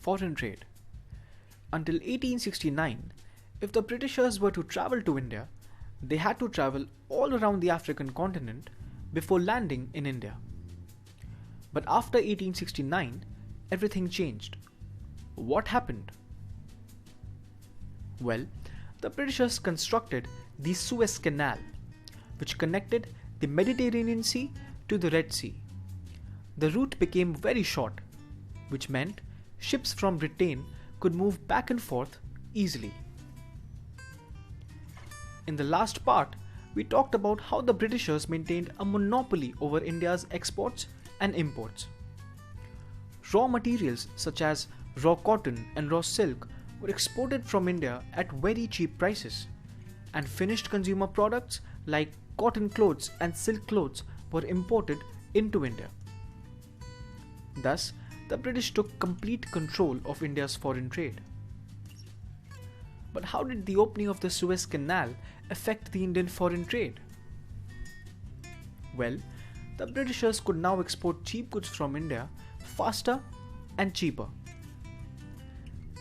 foreign trade. Until 1869, if the Britishers were to travel to India, they had to travel all around the African continent before landing in India. But after 1869, everything changed. What happened? Well, the Britishers constructed the Suez Canal, which connected the Mediterranean Sea to the Red Sea. The route became very short, which meant ships from Britain could move back and forth easily. In the last part, we talked about how the Britishers maintained a monopoly over India's exports and imports. Raw materials such as raw cotton and raw silk were exported from India at very cheap prices, and finished consumer products like cotton clothes and silk clothes were imported into India. Thus, the British took complete control of India's foreign trade. But how did the opening of the Suez Canal affect the Indian foreign trade? Well, the Britishers could now export cheap goods from India faster and cheaper.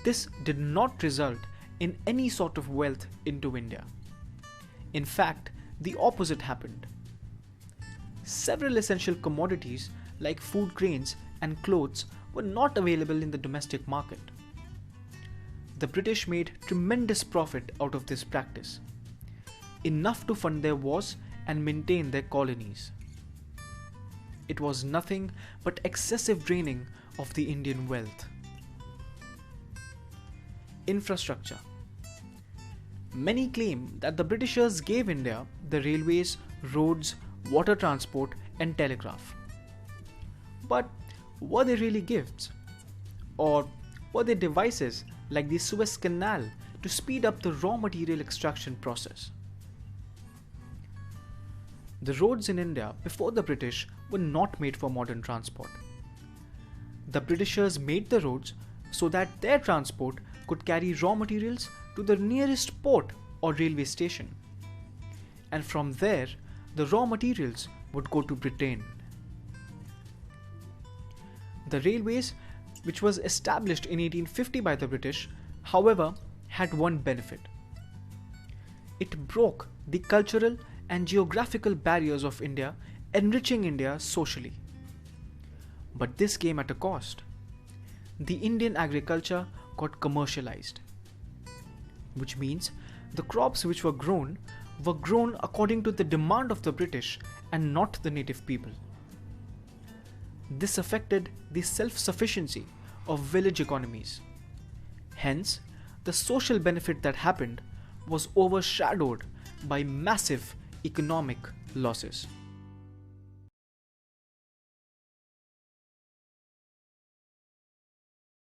This did not result in any sort of wealth into India. In fact, the opposite happened. Several essential commodities like food grains and clothes were not available in the domestic market. The British made tremendous profit out of this practice, enough to fund their wars and maintain their colonies. It was nothing but excessive draining of the Indian wealth. Infrastructure. Many claim that the Britishers gave India the railways, roads, water transport, and telegraph. But were they really gifts? Or were they devices like the Suez Canal to speed up the raw material extraction process? The roads in India before the British were not made for modern transport. The Britishers made the roads so that their transport could carry raw materials to the nearest port or railway station. And from there, the raw materials would go to Britain. The railways, which was established in 1850 by the British, however, had one benefit. It broke the cultural and geographical barriers of India, enriching India socially. But this came at a cost. The Indian agriculture got commercialized, which means the crops which were grown according to the demand of the British and not the native people. This affected the self-sufficiency of village economies. Hence, the social benefit that happened was overshadowed by massive economic losses.